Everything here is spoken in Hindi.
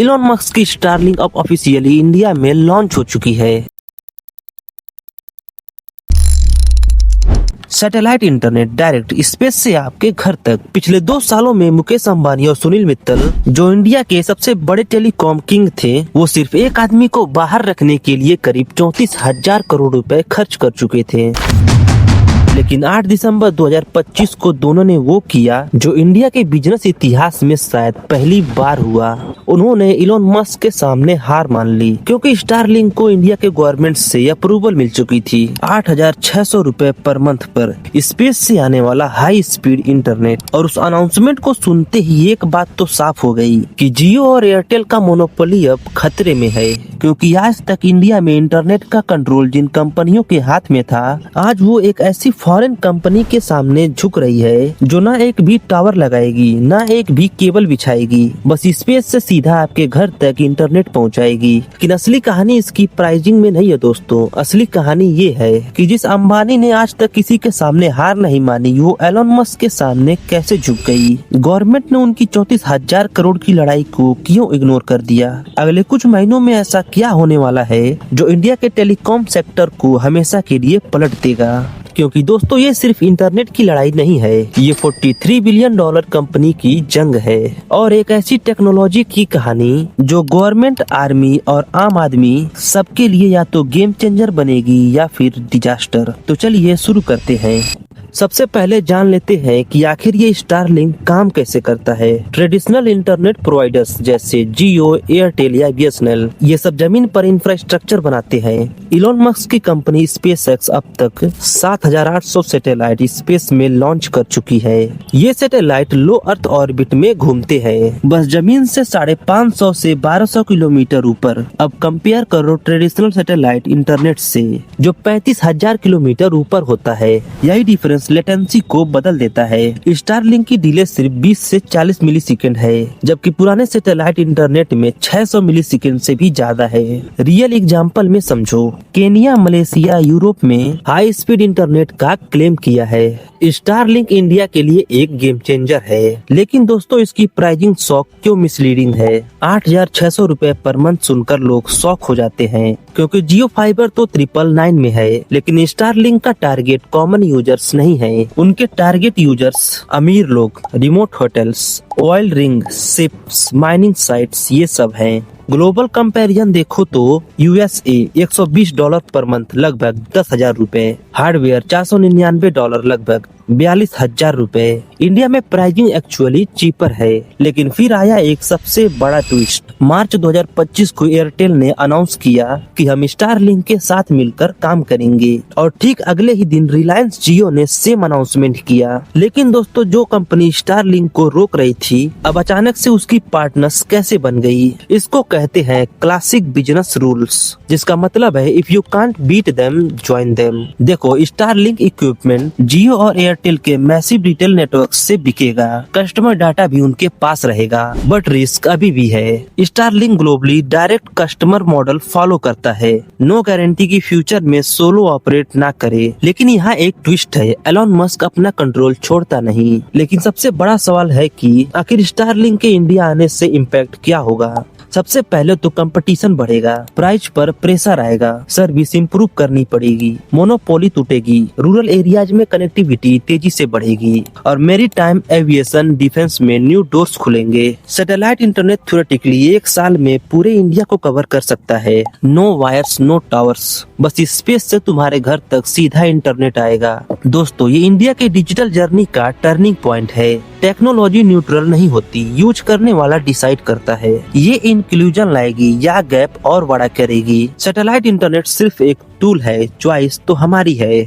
इलॉन मस्क की स्टारलिंक अब ऑफिशियली इंडिया में लॉन्च हो चुकी है। सैटेलाइट इंटरनेट डायरेक्ट स्पेस से आपके घर तक। पिछले 2 सालों में मुकेश अंबानी और सुनील मित्तल, जो इंडिया के सबसे बड़े टेलीकॉम किंग थे, वो सिर्फ एक आदमी को बाहर रखने के लिए करीब 34,000 करोड़ रुपए खर्च कर चुके थे। लेकिन 8 दिसंबर 2025 को दोनों ने वो किया जो इंडिया के बिजनेस इतिहास में शायद पहली बार हुआ। उन्होंने इलॉन मस्क के सामने हार मान ली, क्योंकि स्टारलिंक को इंडिया के गवर्नमेंट से अप्रूवल मिल चुकी थी 8,600 रुपए पर मंथ पर स्पेस से आने वाला हाई स्पीड इंटरनेट। और उस अनाउंसमेंट को सुनते ही एक बात तो साफ हो गई कि जियो और एयरटेल का मोनोपोली अब खतरे में है, क्योंकि आज तक इंडिया में इंटरनेट का कंट्रोल जिन कंपनियों के हाथ में था, आज वो एक ऐसी फॉरेन कंपनी के सामने झुक रही है जो ना एक भी टावर लगाएगी, ना एक भी केबल बिछाएगी, बस स्पेस से सीधा आपके घर तक इंटरनेट पहुंचाएगी। लेकिन असली कहानी इसकी प्राइसिंग में नहीं है दोस्तों। असली कहानी ये है कि जिस अंबानी ने आज तक किसी के सामने हार नहीं मानी, वो एलोन मस्क के सामने कैसे झुक गई। गवर्नमेंट ने उनकी 34,000 करोड़ की लड़ाई को क्यों इग्नोर कर दिया। अगले कुछ महीनों में ऐसा क्या होने वाला है जो इंडिया के टेलीकॉम सेक्टर को हमेशा के लिए पलट देगा। क्योंकि दोस्तों ये सिर्फ इंटरनेट की लड़ाई नहीं है, ये $43 बिलियन कंपनी की जंग है और एक ऐसी टेक्नोलॉजी की कहानी जो गवर्नमेंट, आर्मी और आम आदमी सबके लिए या तो गेम चेंजर बनेगी या फिर डिजास्टर। तो चलिए शुरू करते हैं। सबसे पहले जान लेते हैं कि आखिर ये स्टारलिंक काम कैसे करता है। ट्रेडिशनल इंटरनेट प्रोवाइडर्स जैसे जियो, एयरटेल या बीएसएनएल, ये सब जमीन पर इंफ्रास्ट्रक्चर बनाते हैं। इलॉन मस्क की कंपनी स्पेसएक्स अब तक 7,800 सैटेलाइट स्पेस में लॉन्च कर चुकी है। ये सैटेलाइट लो अर्थ ऑर्बिट में घूमते हैं, बस जमीन से 550 से 1200 किलोमीटर ऊपर। अब कंपेयर करो ट्रेडिशनल सैटेलाइट इंटरनेट से जो 35,000 किलोमीटर ऊपर होता है। यही डिफरेंस लेटेंसी को बदल देता है। स्टारलिंक की डिले सिर्फ 20 से 40 मिलीसेकंड है, जबकि पुराने सैटेलाइट इंटरनेट में 600 मिलीसेकंड से भी ज्यादा है। रियल एग्जांपल में समझो, केनिया, मलेशिया, यूरोप में हाई स्पीड इंटरनेट का क्लेम किया है। स्टारलिंक इंडिया के लिए एक गेम चेंजर है। लेकिन दोस्तों इसकी प्राइसिंग शॉक क्यों मिसलीडिंग है। 8,600 रुपए पर मंथ सुनकर लोग शॉक हो जाते हैं, क्योंकि जियो फाइबर तो 999 में है, लेकिन स्टारलिंक का टारगेट कॉमन यूजर्स नहीं है। उनके टारगेट यूजर्स अमीर लोग, remote hotels, oil ring, ships, mining sites, ये सब हैं। ग्लोबल कंपैरिजन देखो तो यूएसए $120 पर मंथ, लगभग 10,000 रुपए। हार्डवेयर $499 लगभग 42,000 रुपए। इंडिया में प्राइसिंग एक्चुअली चीपर है। लेकिन फिर आया एक सबसे बड़ा ट्विस्ट। मार्च 2025 को एयरटेल ने अनाउंस किया कि हम स्टारलिंक के साथ मिलकर काम करेंगे, और ठीक अगले ही दिन रिलायंस जियो ने सेम अनाउंसमेंट किया। लेकिन दोस्तों जो कंपनी स्टारलिंक को रोक रही थी, अब अचानक से उसकी पार्टनर्स कैसे बन गई। इसको कहते हैं क्लासिक बिजनेस रूल्स, जिसका मतलब है if you can't beat them join them. देखो स्टारलिंक इक्विपमेंट जियो और एयरटेल के मैसिव रिटेल नेटवर्क से बिकेगा, कस्टमर डाटा भी उनके पास रहेगा, बट रिस्क अभी भी है। Starlink globally direct customer model follow करता है। नो गारंटी की फ्यूचर में सोलो ऑपरेट ना करे। लेकिन यहाँ एक ट्विस्ट है, एलोन मस्क अपना कंट्रोल छोड़ता नहीं। लेकिन सबसे बड़ा सवाल है कि आखिर स्टारलिंक के इंडिया आने से इम्पैक्ट क्या होगा। सबसे पहले तो कंपटीशन बढ़ेगा, प्राइस पर प्रेशर आएगा, सर्विस इंप्रूव करनी पड़ेगी, मोनोपोली टूटेगी, रूरल एरियाज में कनेक्टिविटी तेजी से बढ़ेगी, और मैरीटाइम, एविएशन, डिफेंस में न्यू डोर्स खुलेंगे। सैटेलाइट इंटरनेट थ्योरेटिकली 1 साल में पूरे इंडिया को कवर कर सकता है। नो वायर्स, नो टावर्स, बस स्पेस से तुम्हारे घर तक सीधा इंटरनेट आएगा। दोस्तों ये इंडिया के डिजिटल जर्नी का टर्निंग पॉइंट है। टेक्नोलॉजी न्यूट्रल नहीं होती, यूज करने वाला डिसाइड करता है। ये इंक्लूजन लाएगी या गैप और बड़ा करेगी। सैटेलाइट इंटरनेट सिर्फ एक टूल है, चॉइस तो हमारी है।